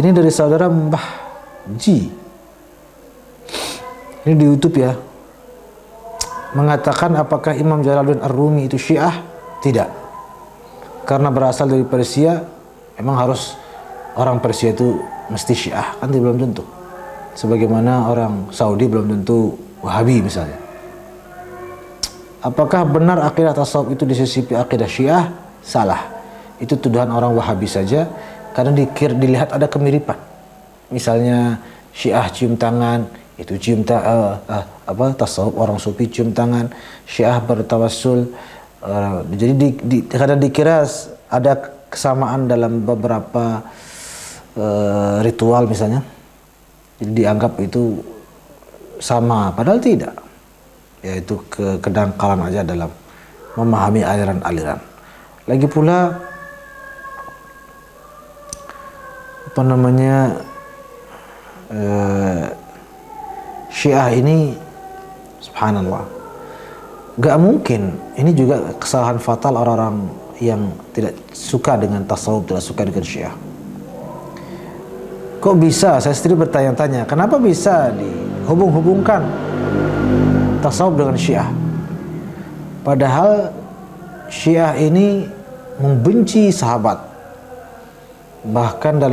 Ini dari saudara Mbah Ji. Ini di YouTube ya. Mengatakan apakah Imam Jalaluddin Ar-Rumi itu Syiah? Tidak. Karena berasal dari Persia, emang harus orang Persia itu mesti Syiah? Kan belum tentu. Sebagaimana orang Saudi belum tentu Wahabi misalnya. Apakah benar akidah tasawuf itu disisipi akidah Syiah? Salah. Itu tuduhan orang Wahabi saja, karena dilihat ada kemiripan. Misalnya Syiah cium tangan, itu tasawuf orang Sufi cium tangan. Syiah bertawassul. Jadi kadang dikira ada kesamaan dalam beberapa ritual misalnya. Jadi dianggap itu sama, padahal tidak. Yaitu kedangkalan aja dalam memahami aliran-aliran. Lagi pula Syiah ini subhanallah, gak mungkin. Ini juga kesalahan fatal orang-orang yang tidak suka dengan tasawuf, tidak suka dengan Syiah. Kok bisa? Saya sendiri bertanya-tanya, kenapa bisa dihubung-hubungkan tasawuf dengan Syiah? Padahal Syiah ini membenci sahabat. Bahkan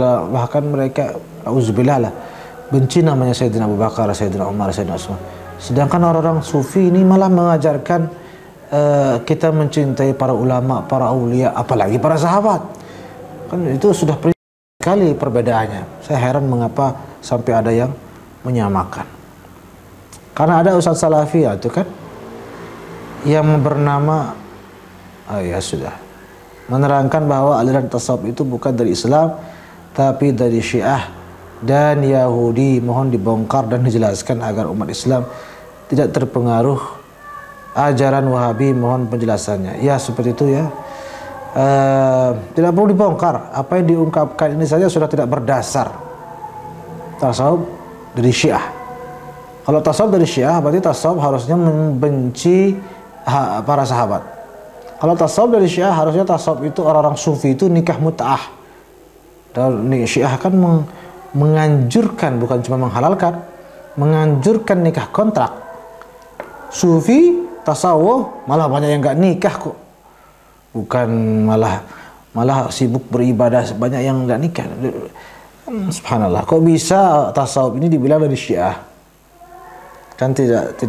mereka auzubillah lah, benci namanya Sayyidina Abu Bakar, Sayyidina Umar, Sayyidina Utsman. Sedangkan orang-orang Sufi ini malah mengajarkan kita mencintai para ulama, para aulia, apalagi para sahabat. Kan itu sudah sekali perbedaannya. Saya heran mengapa sampai ada yang menyamakan. Karena ada Ustaz Salafiyah itu kan yang bernama menerangkan bahwa aliran tasawuf itu bukan dari Islam tapi dari Syiah dan Yahudi. Mohon dibongkar dan dijelaskan agar umat Islam tidak terpengaruh ajaran Wahabi. Mohon penjelasannya. Ya seperti itu ya. Tidak perlu dibongkar. Apa yang diungkapkan ini saja sudah tidak berdasar. Tasawuf dari Syiah. Kalau tasawuf dari Syiah berarti tasawuf harusnya membenci para sahabat. Kalau tasawuf dari Syiah harusnya tasawuf itu orang-orang Sufi itu nikah mut'ah. Dan Syiah kan menganjurkan, bukan cuma menghalalkan, menganjurkan nikah kontrak. Sufi tasawuf malah banyak yang nggak nikah kok. Bukan malah sibuk beribadah, banyak yang nggak nikah. Subhanallah, kok bisa tasawuf ini dibilang dari Syiah? Kan tidak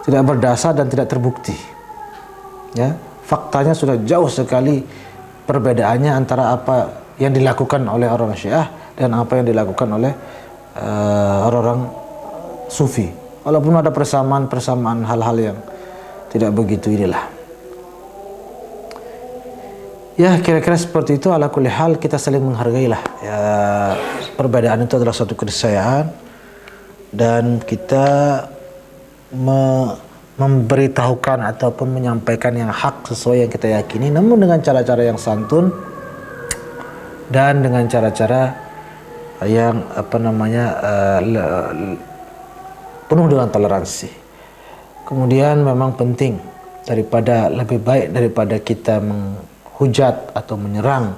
berdasar dan tidak terbukti. Ya, faktanya sudah jauh sekali perbedaannya antara apa yang dilakukan oleh orang Syiah dan apa yang dilakukan oleh orang-orang Sufi. Walaupun ada persamaan hal-hal yang tidak begitu inilah. Ya kira-kira seperti itu. Ala kulli hal kita saling menghargailah. Ya, perbedaan itu adalah suatu keniscayaan dan kita memberitahukan ataupun menyampaikan yang hak sesuai yang kita yakini, namun dengan cara-cara yang santun dan dengan cara-cara yang penuh dengan toleransi. Kemudian memang penting, lebih baik daripada kita menghujat atau menyerang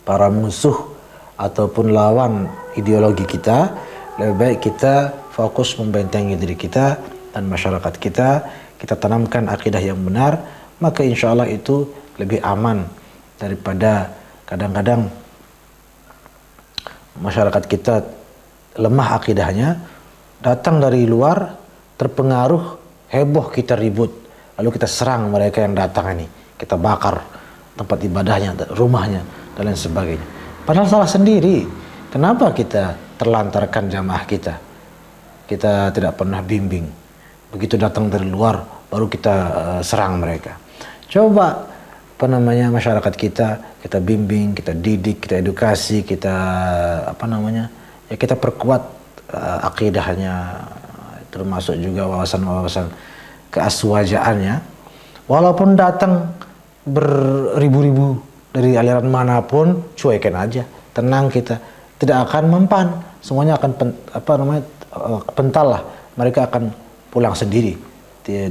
para musuh ataupun lawan ideologi kita, lebih baik kita fokus membentengi diri kita dan masyarakat kita tanamkan akidah yang benar, maka insya Allah itu lebih aman daripada kadang-kadang masyarakat kita lemah akidahnya, datang dari luar, terpengaruh, heboh, kita ribut, lalu kita serang mereka yang datang ini, kita bakar tempat ibadahnya, rumahnya, dan lain sebagainya. Padahal salah sendiri. Kenapa kita terlantarkan jamaah kita? Kita tidak pernah bimbing. Begitu datang dari luar, baru kita serang mereka. Coba masyarakat kita bimbing, kita didik, kita edukasi, kita kita perkuat akidahnya, termasuk juga wawasan-wawasan keaswajaannya. Walaupun datang beribu-ribu dari aliran manapun, cuekin aja, tenang, kita tidak akan mempan, semuanya akan pental lah, mereka akan pulang sendiri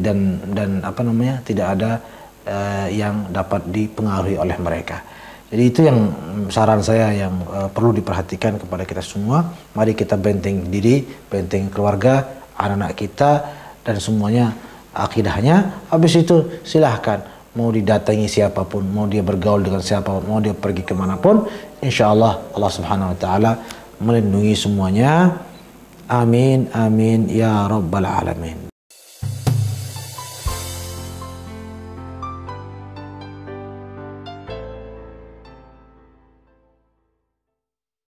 dan tidak ada yang dapat dipengaruhi oleh mereka. Jadi itu yang saran saya yang perlu diperhatikan kepada kita semua. Mari kita benteng diri, benteng keluarga, anak-anak kita dan semuanya akidahnya. Habis itu silahkan mau didatangi siapapun, mau dia bergaul dengan siapapun, mau dia pergi kemanapun, insya Allah Allah Subhanahu Wa Taala melindungi semuanya. Amin amin ya rabbal alamin.